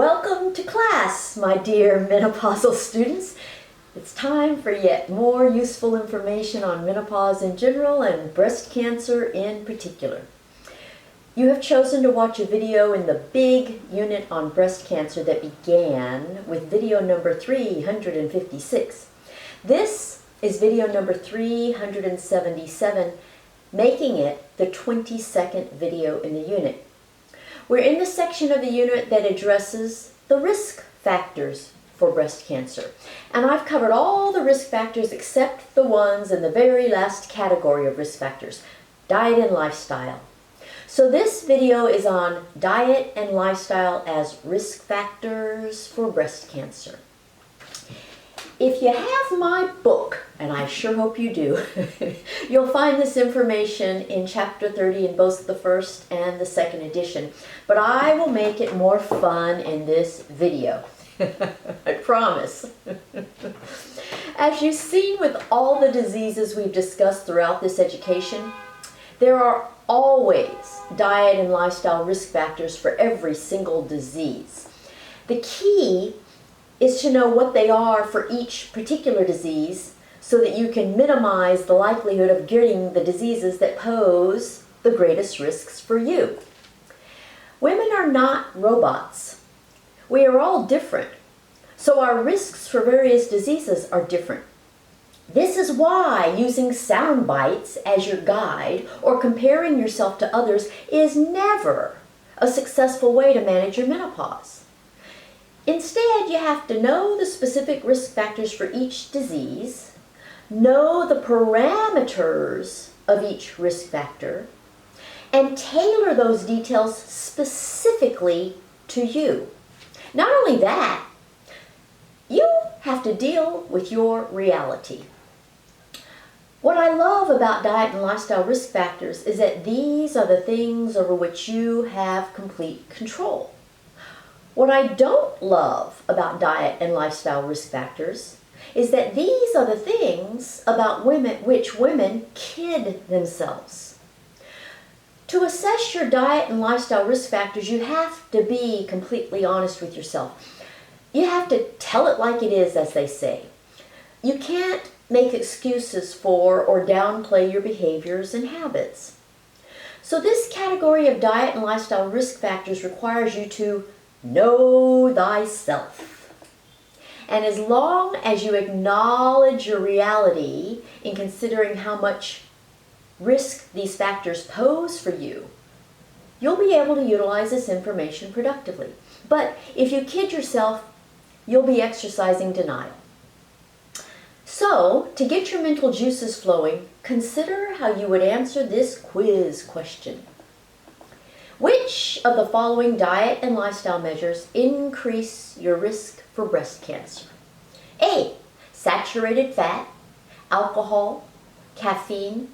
Welcome to class, my dear menopausal students. It's time for yet more useful information on menopause in general and breast cancer in particular. You have chosen to watch a video in the big unit on breast cancer that began with video number 356. This is video number 377, making it the 22nd video in the unit. We're in the section of the unit that addresses the risk factors for breast cancer. And I've covered all the risk factors except the ones in the very last category of risk factors, diet and lifestyle. So this video is on diet and lifestyle as risk factors for breast cancer. If you have my book, and I sure hope you do, you'll find this information in chapter 30 in both the first and the second edition. But I will make it more fun in this video. I promise. As you've seen with all the diseases we've discussed throughout this education, there are always diet and lifestyle risk factors for every single disease. The key is to know what they are for each particular disease so that you can minimize the likelihood of getting the diseases that pose the greatest risks for you. Women are not robots. We are all different, so our risks for various diseases are different. This is why using sound bites as your guide or comparing yourself to others is never a successful way to manage your menopause. Instead, you have to know the specific risk factors for each disease, know the parameters of each risk factor, and tailor those details specifically to you. Not only that, you have to deal with your reality. What I love about diet and lifestyle risk factors is that these are the things over which you have complete control. What I don't love about diet and lifestyle risk factors is that these are the things about which women kid themselves. To assess your diet and lifestyle risk factors, you have to be completely honest with yourself. You have to tell it like it is, as they say. You can't make excuses for or downplay your behaviors and habits. So this category of diet and lifestyle risk factors requires you to know thyself. And as long as you acknowledge your reality in considering how much risk these factors pose for you, you'll be able to utilize this information productively. But if you kid yourself, you'll be exercising denial. So, to get your mental juices flowing, consider how you would answer this quiz question. Which of the following diet and lifestyle measures increase your risk for breast cancer? A. Saturated fat, alcohol, caffeine,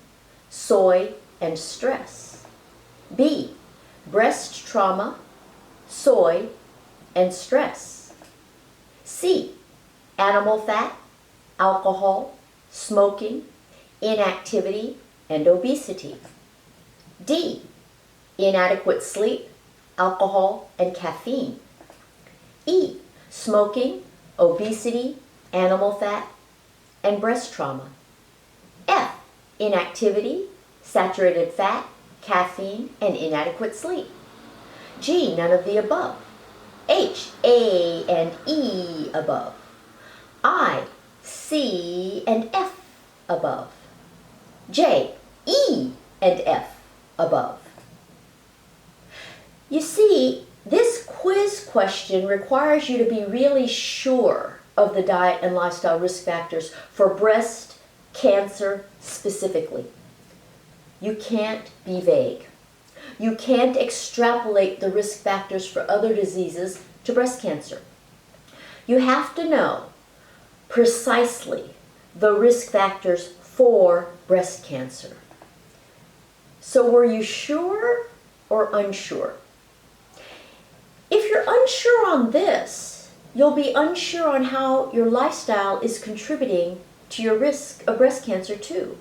soy, and stress. B. Breast trauma, soy, and stress. C. Animal fat, alcohol, smoking, inactivity, and obesity. D. Inadequate sleep, alcohol, and caffeine. E. Smoking, obesity, animal fat, and breast trauma. F. Inactivity, saturated fat, caffeine, and inadequate sleep. G. None of the above. H. A and E above. I. C and F above. J. E and F above. You see, this quiz question requires you to be really sure of the diet and lifestyle risk factors for breast cancer specifically. You can't be vague. You can't extrapolate the risk factors for other diseases to breast cancer. You have to know precisely the risk factors for breast cancer. So were you sure or unsure? If you're unsure on this, you'll be unsure on how your lifestyle is contributing to your risk of breast cancer too.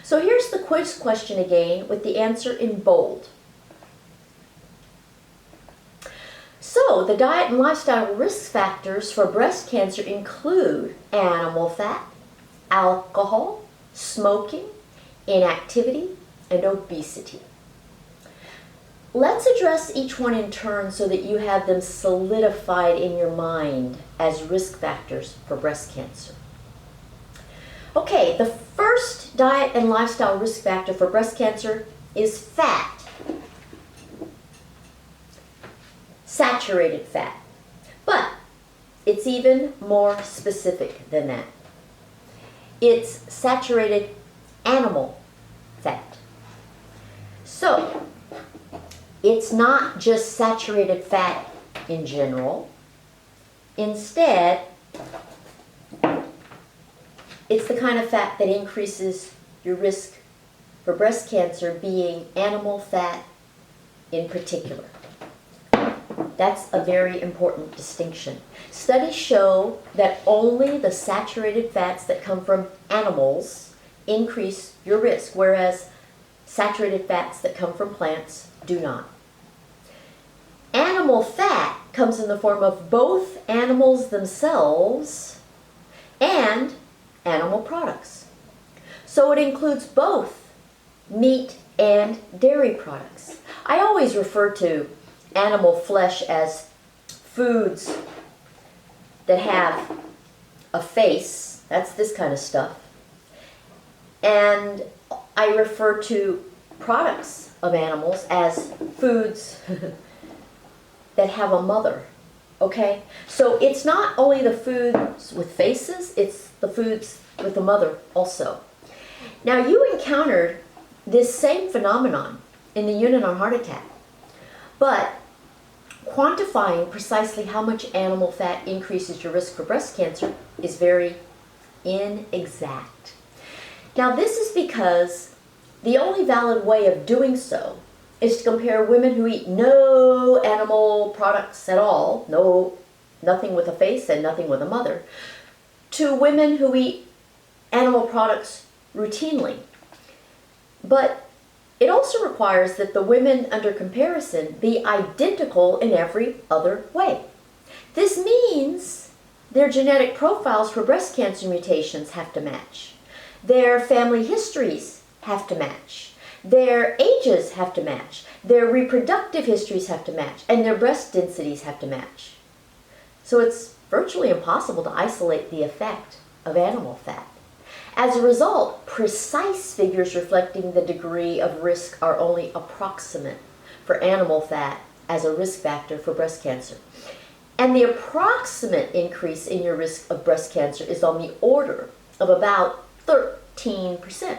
So here's the quiz question again with the answer in bold. So So, the diet and lifestyle risk factors for breast cancer include animal fat, alcohol, smoking, inactivity, and obesity. Let's address each one in turn so that you have them solidified in your mind as risk factors for breast cancer. Okay, the first diet and lifestyle risk factor for breast cancer is fat. Saturated fat. But it's even more specific than that. It's saturated animal fat. So, it's not just saturated fat in general. Instead, it's the kind of fat that increases your risk for breast cancer, being animal fat in particular. That's a very important distinction. Studies show that only the saturated fats that come from animals increase your risk, whereas saturated fats that come from plants do not. Animal fat comes in the form of both animals themselves and animal products. So it includes both meat and dairy products. I always refer to animal flesh as foods that have a face. That's this kind of stuff. And I refer to products of animals as foods that have a mother. Okay? So it's not only the foods with faces, it's the foods with a mother also. Now, you encountered this same phenomenon in the unit on heart attack, but quantifying precisely how much animal fat increases your risk for breast cancer is very inexact. Now, this is because the only valid way of doing so is to compare women who eat no animal products at all, nothing with a face and nothing with a mother, to women who eat animal products routinely. But it also requires that the women under comparison be identical in every other way. This means their genetic profiles for breast cancer mutations have to match. Their family histories have to match. Their ages have to match. Their reproductive histories have to match. And their breast densities have to match. So it's virtually impossible to isolate the effect of animal fat. As a result, precise figures reflecting the degree of risk are only approximate for animal fat as a risk factor for breast cancer. And the approximate increase in your risk of breast cancer is on the order of about 13%.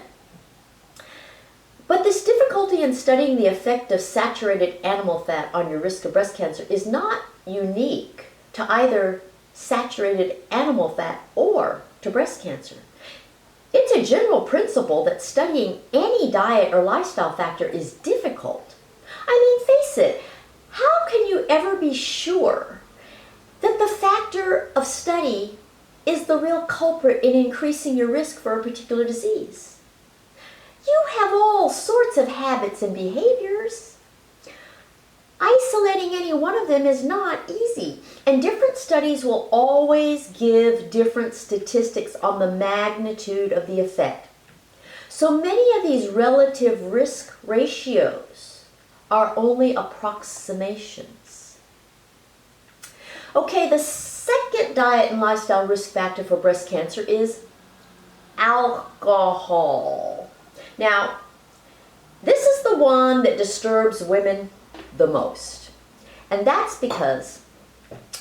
But this difficulty in studying the effect of saturated animal fat on your risk of breast cancer is not unique to either saturated animal fat or to breast cancer. It's a general principle that studying any diet or lifestyle factor is difficult. I mean, face it, how can you ever be sure that the factor of study is the real culprit in increasing your risk for a particular disease? You have all sorts of habits and behaviors. Isolating any one of them is not easy, and different studies will always give different statistics on the magnitude of the effect. So many of these relative risk ratios are only approximations. Okay, the second diet and lifestyle risk factor for breast cancer is alcohol. Now, this is the one that disturbs women the most. And that's because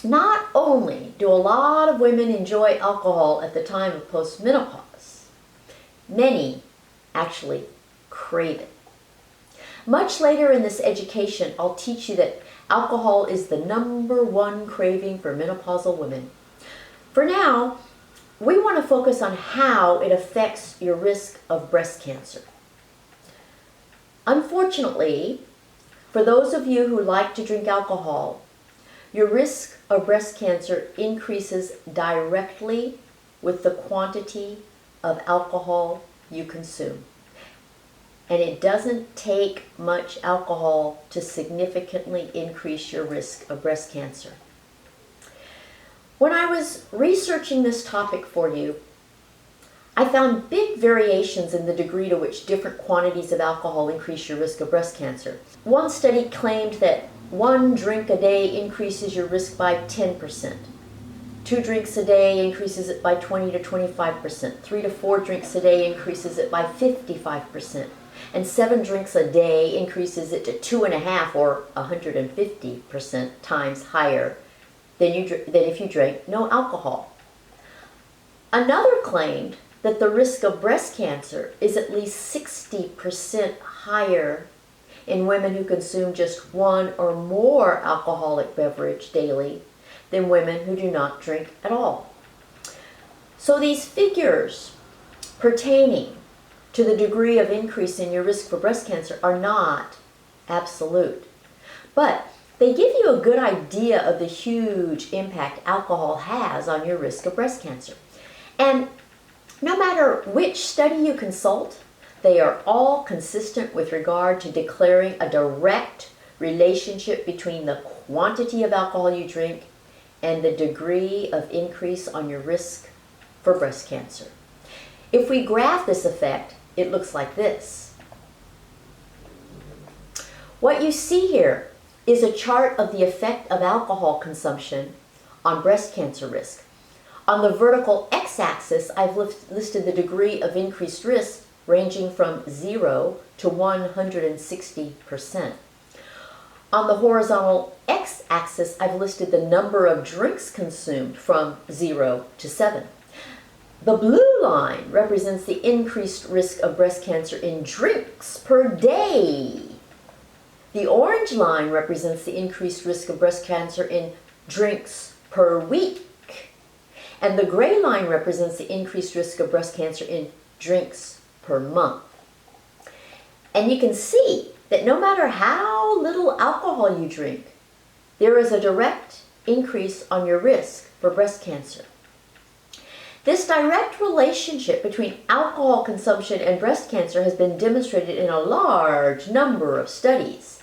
not only do a lot of women enjoy alcohol at the time of postmenopause, many actually crave it. Much later in this education, I'll teach you that alcohol is the #1 craving for menopausal women. For now, we want to focus on how it affects your risk of breast cancer. Unfortunately, for those of you who like to drink alcohol, your risk of breast cancer increases directly with the quantity of alcohol you consume. and it doesn't take much alcohol to significantly increase your risk of breast cancer. When I was researching this topic for you, I found big variations in the degree to which different quantities of alcohol increase your risk of breast cancer. One study claimed that 1 drink a day increases your risk by 10%. 2 drinks a day increases it by 20 to 25%. 3 to 4 drinks a day increases it by 55%. And 7 drinks a day increases it to 2.5 or 150% times higher than if you drank no alcohol. Another claimed that the risk of breast cancer is at least 60% higher in women who consume just 1 or more alcoholic beverage daily than women who do not drink at all. So these figures pertaining to the degree of increase in your risk for breast cancer are not absolute, but they give you a good idea of the huge impact alcohol has on your risk of breast cancer. And no matter which study you consult, they are all consistent with regard to declaring a direct relationship between the quantity of alcohol you drink and the degree of increase on your risk for breast cancer. If we graph this effect, it looks like this. What you see here is a chart of the effect of alcohol consumption on breast cancer risk. On the vertical x-axis, I've listed the degree of increased risk ranging from 0 to 160%. On the horizontal x-axis, I've listed the number of drinks consumed from 0 to 7. The blue line represents the increased risk of breast cancer in drinks per day. The orange line represents the increased risk of breast cancer in drinks per week. And the gray line represents the increased risk of breast cancer in drinks per month. And you can see that no matter how little alcohol you drink, there is a direct increase on your risk for breast cancer. This direct relationship between alcohol consumption and breast cancer has been demonstrated in a large number of studies.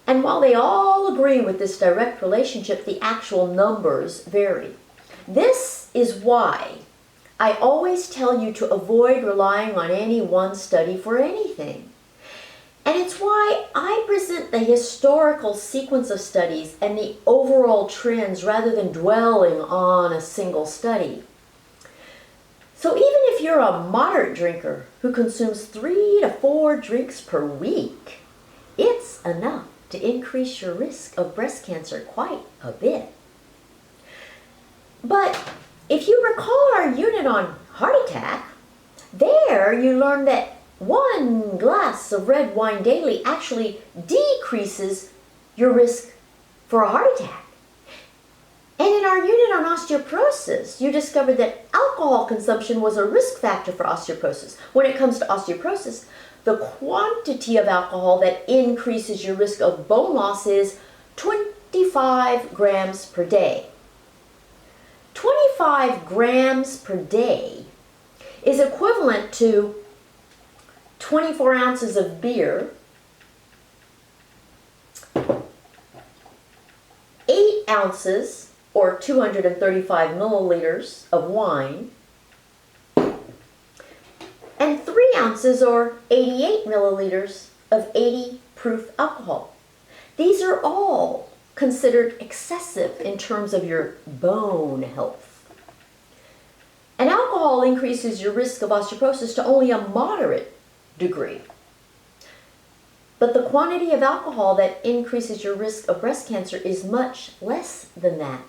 And while they all agree with this direct relationship, the actual numbers vary. This is why I always tell you to avoid relying on any one study for anything. And it's why I present the historical sequence of studies and the overall trends rather than dwelling on a single study. So even if you're a moderate drinker who consumes 3 to 4 drinks per week, it's enough to increase your risk of breast cancer quite a bit. But if you recall our unit on heart attack, there you learned that 1 glass of red wine daily actually decreases your risk for a heart attack. And in our unit on osteoporosis, you discovered that alcohol consumption was a risk factor for osteoporosis. When it comes to osteoporosis, the quantity of alcohol that increases your risk of bone loss is 25 grams per day. 25 grams per day is equivalent to 24 ounces of beer, 8 ounces or 235 milliliters of wine, and 3 ounces or 88 milliliters of 80 proof alcohol. These are all considered excessive in terms of your bone health. And alcohol increases your risk of osteoporosis to only a moderate degree. But the quantity of alcohol that increases your risk of breast cancer is much less than that.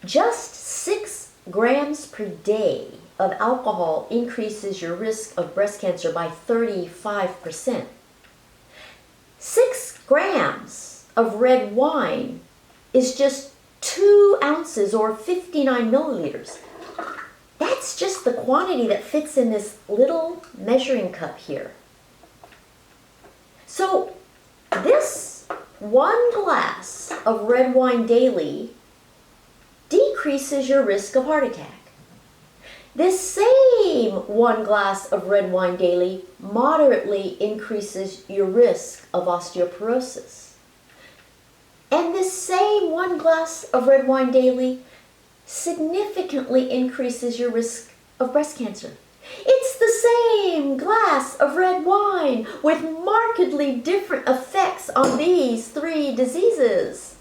Just 6 grams per day of alcohol increases your risk of breast cancer by 35%. 6 grams of red wine is just 2 ounces or 59 milliliters. That's just the quantity that fits in this little measuring cup here. So this 1 glass of red wine daily decreases your risk of heart attack. This same 1 glass of red wine daily moderately increases your risk of osteoporosis. And this same 1 glass of red wine daily significantly increases your risk of breast cancer. It's the same glass of red wine with markedly different effects on these 3 diseases.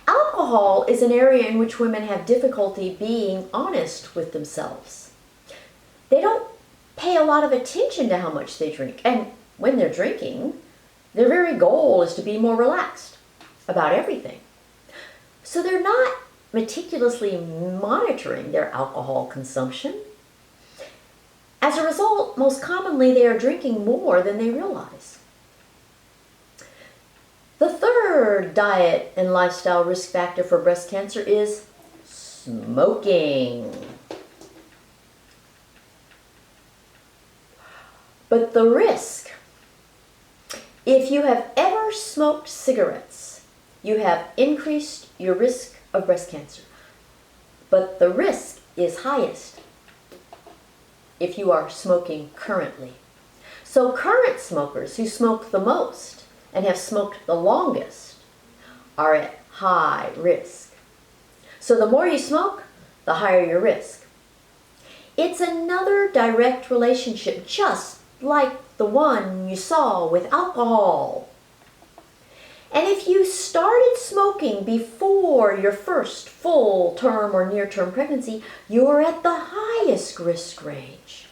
Alcohol is an area in which women have difficulty being honest with themselves. They don't pay a lot of attention to how much they drink, and when they're drinking, their very goal is to be more relaxed about everything. So they're not meticulously monitoring their alcohol consumption. As a result, most commonly they are drinking more than they realize. The third diet and lifestyle risk factor for breast cancer is smoking. But the risk, if you have ever smoked cigarettes, you have increased your risk of breast cancer. But the risk is highest if you are smoking currently. So current smokers who smoke the most and have smoked the longest are at high risk. So the more you smoke, the higher your risk. It's another direct relationship, just like the one you saw with alcohol. And if you started smoking before your first full-term or near-term pregnancy, you're at the highest risk range.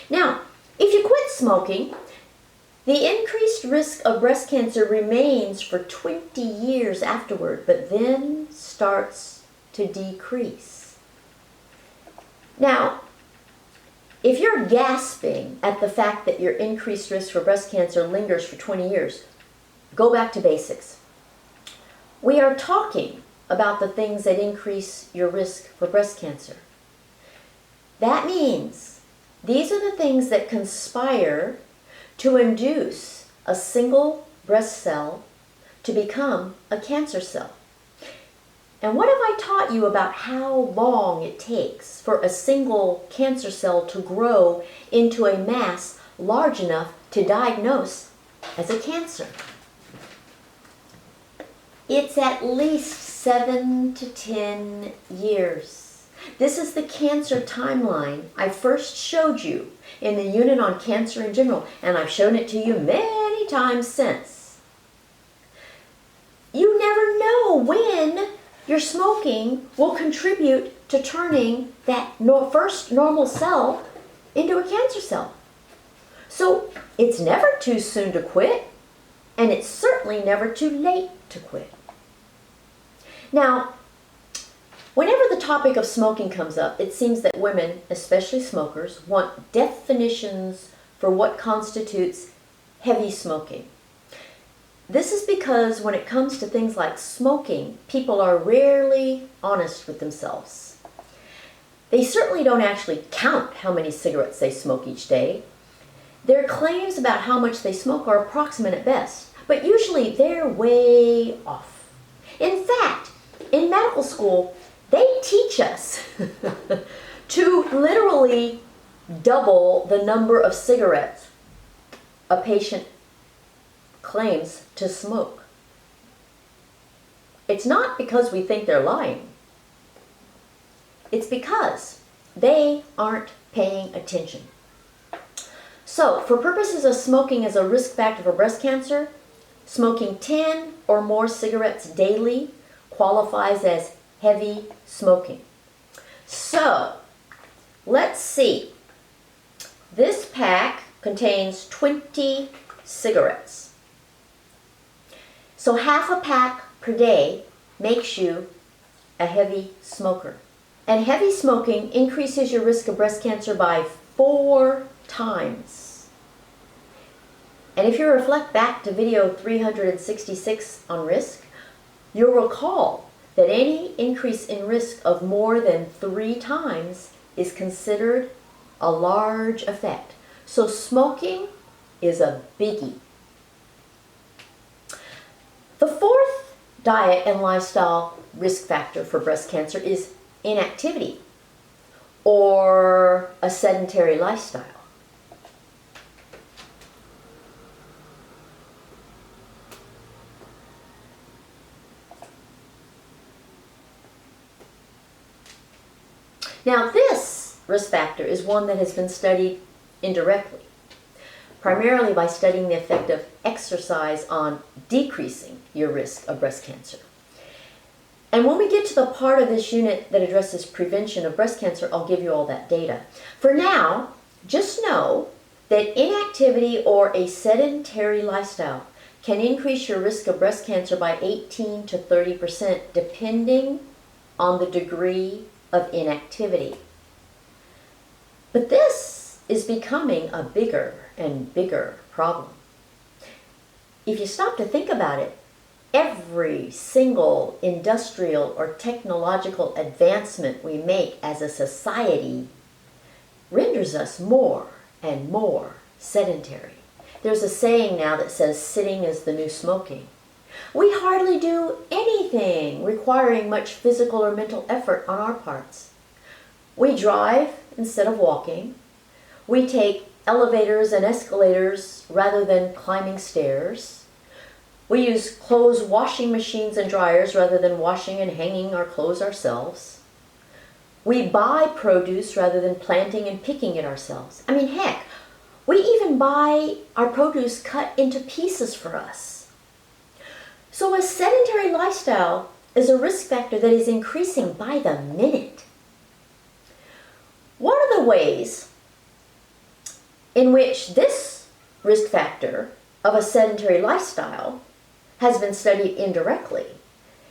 Now, if you quit smoking, the increased risk of breast cancer remains for 20 years afterward, but then starts to decrease. Now, if you're gasping at the fact that your increased risk for breast cancer lingers for 20 years, go back to basics. We are talking about the things that increase your risk for breast cancer. That means these are the things that conspire to induce a single breast cell to become a cancer cell. And what have I taught you about how long it takes for a single cancer cell to grow into a mass large enough to diagnose as a cancer? It's at least 7 to 10 years. This is the cancer timeline I first showed you in the unit on cancer in general, and I've shown it to you many times since. You never know when your smoking will contribute to turning that first normal cell into a cancer cell. So it's never too soon to quit, and it's certainly never too late to quit. Now, whenever the topic of smoking comes up, it seems that women, especially smokers, want definitions for what constitutes heavy smoking. This is because when it comes to things like smoking, people are rarely honest with themselves. They certainly don't actually count how many cigarettes they smoke each day. Their claims about how much they smoke are approximate at best, but usually they're way off. In fact, in medical school, they teach us to literally double the number of cigarettes a patient claims to smoke. It's not because we think they're lying. It's because they aren't paying attention. So, for purposes of smoking as a risk factor for breast cancer, smoking 10 or more cigarettes daily qualifies as heavy smoking. So, let's see. This pack contains 20 cigarettes. So half a pack per day makes you a heavy smoker. And heavy smoking increases your risk of breast cancer by 4 times. And if you reflect back to video 366 on risk, you'll recall that any increase in risk of more than 3 times is considered a large effect. So smoking is a biggie. The fourth diet and lifestyle risk factor for breast cancer is inactivity. or a sedentary lifestyle? Now, this risk factor is one that has been studied indirectly, primarily by studying the effect of exercise on decreasing your risk of breast cancer. And when we get to the part of this unit that addresses prevention of breast cancer, I'll give you all that data. For now, just know that inactivity or a sedentary lifestyle can increase your risk of breast cancer by 18 to 30%, depending on the degree of inactivity. But this is becoming a bigger and bigger problem. If you stop to think about it, every single industrial or technological advancement we make as a society renders us more and more sedentary. There's a saying now that says sitting is the new smoking. We hardly do anything requiring much physical or mental effort on our parts. We drive instead of walking. We take elevators and escalators rather than climbing stairs. We use clothes washing machines and dryers rather than washing and hanging our clothes ourselves. We buy produce rather than planting and picking it ourselves. I mean, heck, we even buy our produce cut into pieces for us. So a sedentary lifestyle is a risk factor that is increasing by the minute. One of the ways in which this risk factor of a sedentary lifestyle has been studied indirectly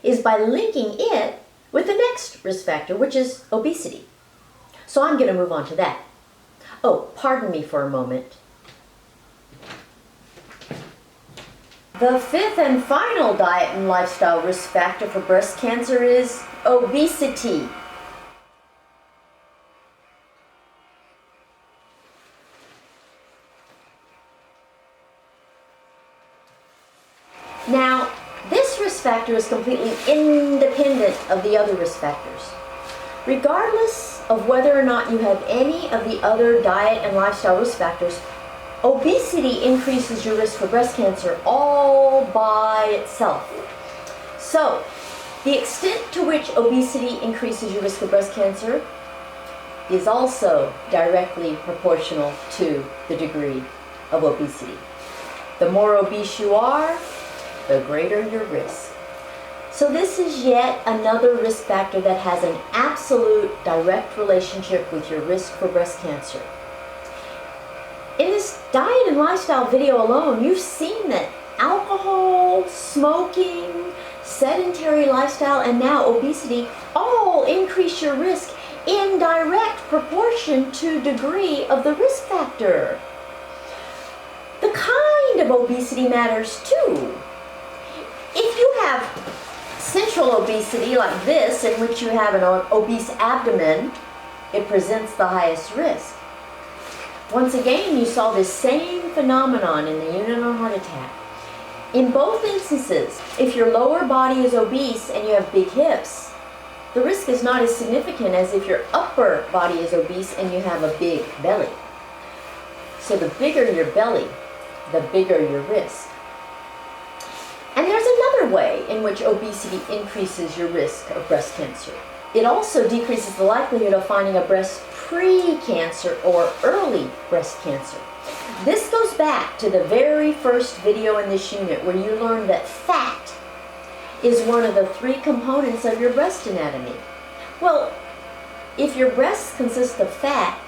is by linking it with the next risk factor, which is obesity. So I'm going to move on to that. Oh, pardon me for a moment. The fifth and final diet and lifestyle risk factor for breast cancer is obesity. Now, this risk factor is completely independent of the other risk factors. Regardless of whether or not you have any of the other diet and lifestyle risk factors, obesity increases your risk for breast cancer all by itself. So, the extent to which obesity increases your risk of breast cancer is also directly proportional to the degree of obesity. The more obese you are, the greater your risk. So this is yet another risk factor that has an absolute direct relationship with your risk for breast cancer. In this diet and lifestyle video alone, you've seen that alcohol, smoking, sedentary lifestyle, and now obesity all increase your risk in direct proportion to degree of the risk factor. The kind of obesity matters too. If you have central obesity like this, in which you have an obese abdomen, it presents the highest risk. Once again, you saw this same phenomenon in the unit on heart attack. In both instances, if your lower body is obese and you have big hips, the risk is not as significant as if your upper body is obese and you have a big belly. So the bigger your belly, the bigger your risk. And there's another way in which obesity increases your risk of breast cancer. It also decreases the likelihood of finding a breast pre-cancer or early breast cancer. This goes back to the very first video in this unit where you learned that fat is one of the three components of your breast anatomy. Well, if your breasts consist of fat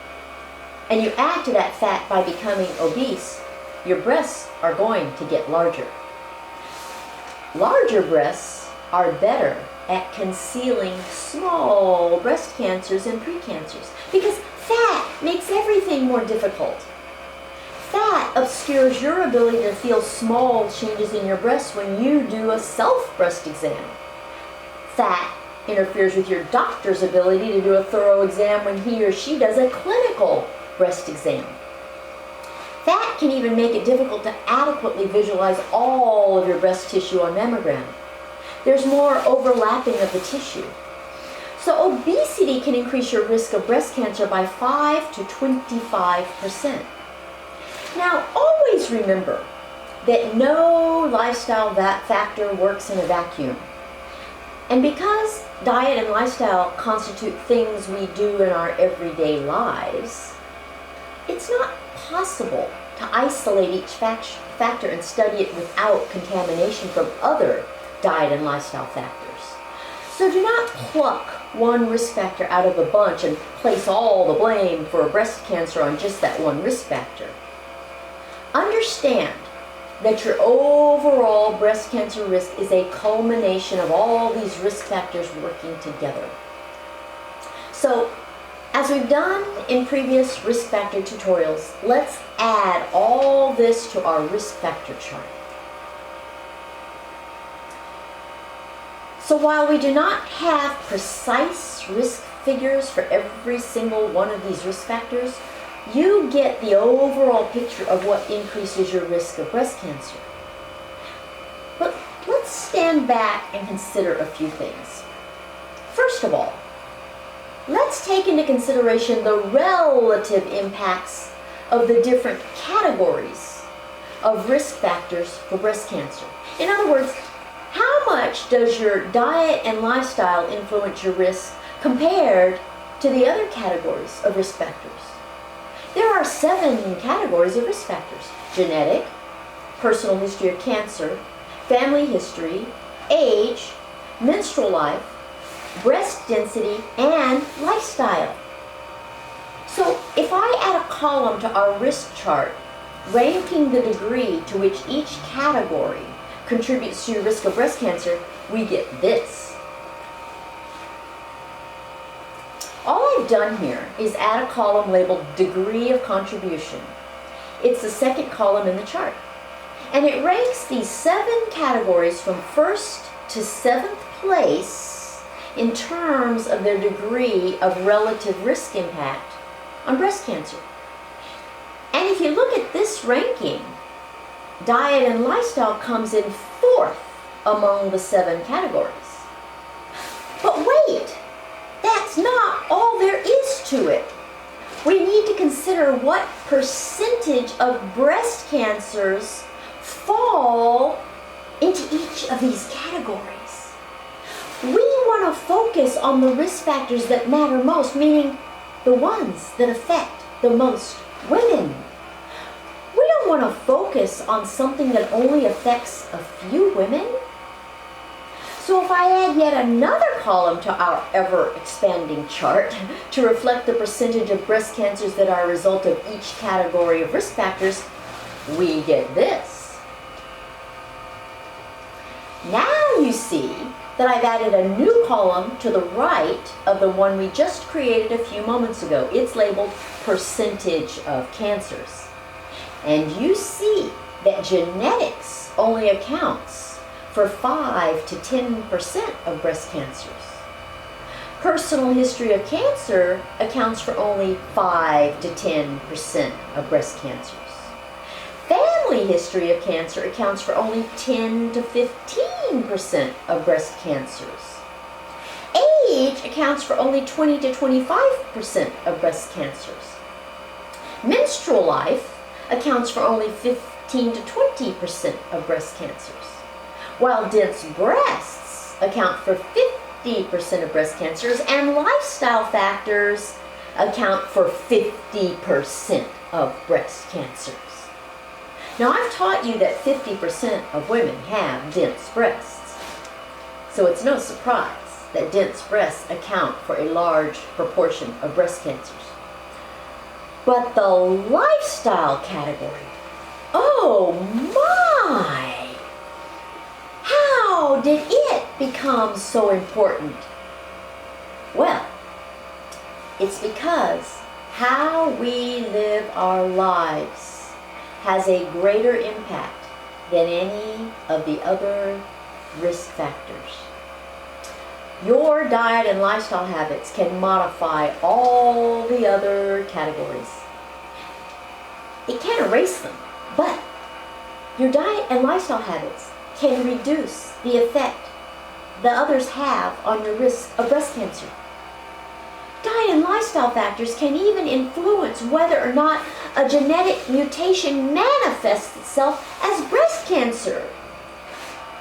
and you add to that fat by becoming obese, your breasts are going to get larger. Larger breasts are better at concealing small breast cancers and precancers because fat makes everything more difficult. Fat obscures your ability to feel small changes in your breasts when you do a self-breast exam. Fat interferes with your doctor's ability to do a thorough exam when he or she does a clinical breast exam. Fat can even make it difficult to adequately visualize all of your breast tissue on mammogram. There's more overlapping of the tissue. So obesity can increase your risk of breast cancer by 5 to 25%. Now, always remember that no lifestyle factor works in a vacuum. And because diet and lifestyle constitute things we do in our everyday lives, it's not possible to isolate each factor and study it without contamination from other diet and lifestyle factors. So do not pluck one risk factor out of a bunch and place all the blame for breast cancer on just that one risk factor. Understand that your overall breast cancer risk is a culmination of all these risk factors working together. So, as we've done in previous risk factor tutorials, let's add all this to our risk factor chart. So while we do not have precise risk figures for every single one of these risk factors, you get the overall picture of what increases your risk of breast cancer. But let's stand back and consider a few things. First of all, let's take into consideration the relative impacts of the different categories of risk factors for breast cancer. In other words, how much does your diet and lifestyle influence your risk compared to the other categories of risk factors? There are 7 categories of risk factors: genetic, personal history of cancer, family history, age, menstrual life, breast density, and lifestyle. So if I add a column to our risk chart ranking the degree to which each category contributes to your risk of breast cancer, we get this. All I've done here is add a column labeled degree of contribution. It's the second column in the chart. And it ranks these 7 categories from 1st to 7th place in terms of their degree of relative risk impact on breast cancer. And if you look at this ranking, diet and lifestyle comes in 4th among the 7 categories. But wait, that's not all there is to it. We need to consider what percentage of breast cancers fall into each of these categories. We want to focus on the risk factors that matter most, meaning the ones that affect the most women. We don't want to focus on something that only affects a few women. So if I add yet another column to our ever-expanding chart to reflect the percentage of breast cancers that are a result of each category of risk factors, we get this. Now you see that I've added a new column to the right of the one we just created a few moments ago. It's labeled percentage of cancers. And you see that genetics only accounts for 5 to 10% of breast cancers. Personal history of cancer accounts for only 5 to 10% of breast cancers. Family history of cancer accounts for only 10 to 15% of breast cancers. Age accounts for only 20 to 25% of breast cancers. Menstrual life accounts for only 15 to 20% of breast cancers, while dense breasts account for 50% of breast cancers, and lifestyle factors account for 50% of breast cancers. Now, I've taught you that 50% of women have dense breasts, so it's no surprise that dense breasts account for a large proportion of breast cancers. But the lifestyle category, oh my! How did it become so important? Well, it's because how we live our lives has a greater impact than any of the other risk factors. Your diet and lifestyle habits can modify all the other categories. It can't erase them, but your diet and lifestyle habits can reduce the effect the others have on your risk of breast cancer. and lifestyle factors can even influence whether or not a genetic mutation manifests itself as breast cancer.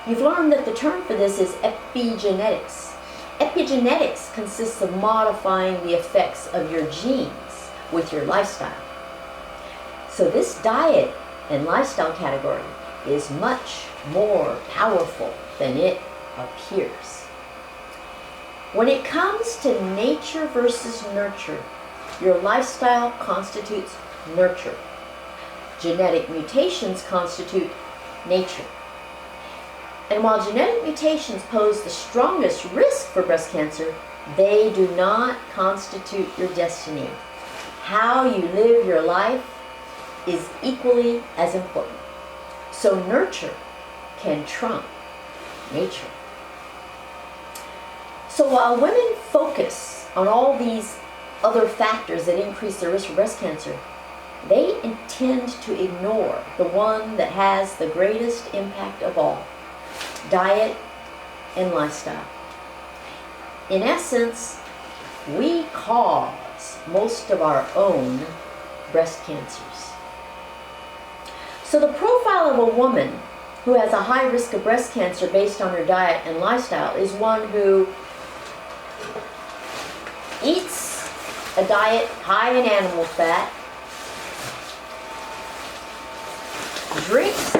You've learned that the term for this is epigenetics. Epigenetics consists of modifying the effects of your genes with your lifestyle. So this diet and lifestyle category is much more powerful than it appears. When it comes to nature versus nurture, your lifestyle constitutes nurture. Genetic mutations constitute nature. And while genetic mutations pose the strongest risk for breast cancer, they do not constitute your destiny. How you live your life is equally as important. So nurture can trump nature. So while women focus on all these other factors that increase their risk for breast cancer, they intend to ignore the one that has the greatest impact of all: diet and lifestyle. In essence, we cause most of our own breast cancers. So the profile of a woman who has a high risk of breast cancer based on her diet and lifestyle is one who eats a diet high in animal fat, drinks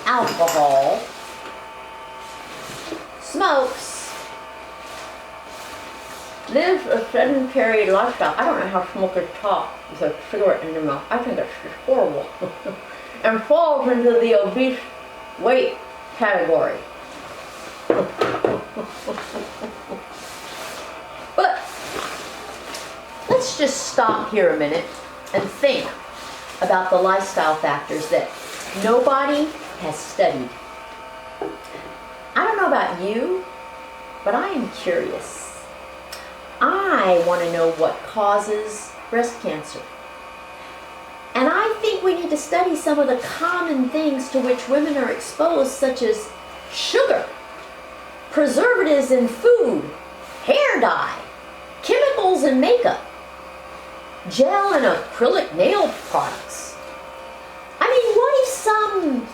alcohol, smokes, lives a sedentary lifestyle. I don't know how smokers talk with a cigarette in their mouth. I think that's just horrible. And falls into the obese weight category. But let's just stop here a minute and think about the lifestyle factors that nobody has studied. I don't know about you, but I am curious. I want to know what causes breast cancer. And I think we need to study some of the common things to which women are exposed, such as sugar, preservatives in food, hair dye, chemicals in makeup, gel and acrylic nail products. I mean, what if some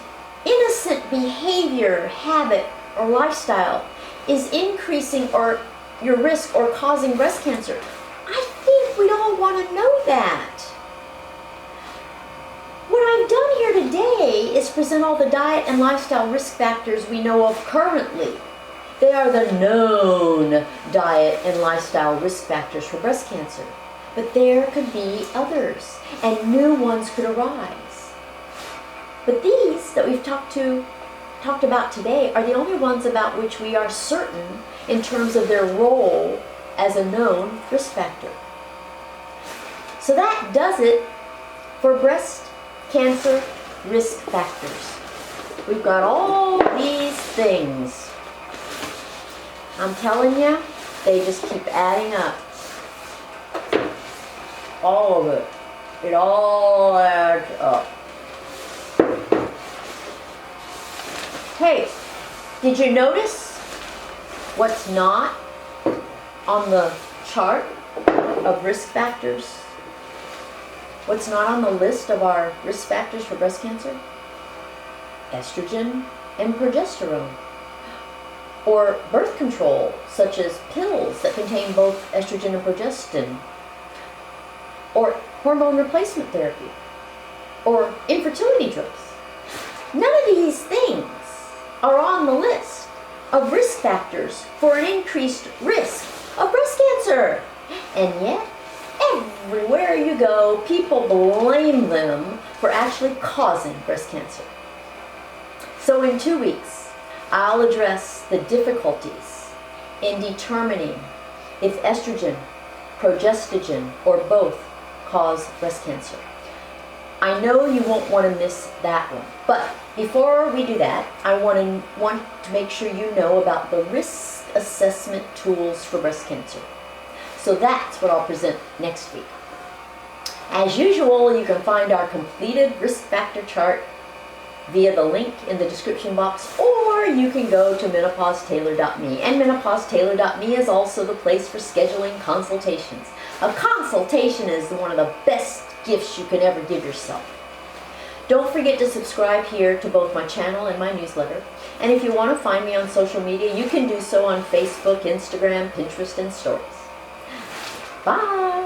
innocent behavior, habit, or lifestyle is increasing or your risk or causing breast cancer? I think we'd all want to know that. What I've done here today is present all the diet and lifestyle risk factors we know of currently. They are the known diet and lifestyle risk factors for breast cancer. But there could be others, and new ones could arise. But these that we've talked about today are the only ones about which we are certain in terms of their role as a known risk factor. So that does it for breast cancer risk factors. We've got all these things. I'm telling you, they just keep adding up. All of it. It all adds up. Hey, did you notice what's not on the chart of risk factors? What's not on the list of our risk factors for breast cancer? Estrogen and progesterone. Or birth control, such as pills that contain both estrogen and progestin. Or hormone replacement therapy. Or infertility drugs. None of these things are on the list of risk factors for an increased risk of breast cancer. And yet, everywhere you go, people blame them for actually causing breast cancer. So in 2 weeks, I'll address the difficulties in determining if estrogen, progestogen, or both cause breast cancer. I know you won't want to miss that one. But before we do that, I want to make sure you know about the risk assessment tools for breast cancer. So that's what I'll present next week. As usual, you can find our completed risk factor chart via the link in the description box, or you can go to menopausetailored.me. And menopausetailored.me is also the place for scheduling consultations. A consultation is one of the best gifts you can ever give yourself. Don't forget to subscribe here to both my channel and my newsletter. And if you want to find me on social media, you can do so on Facebook, Instagram, Pinterest, and Stories. Bye!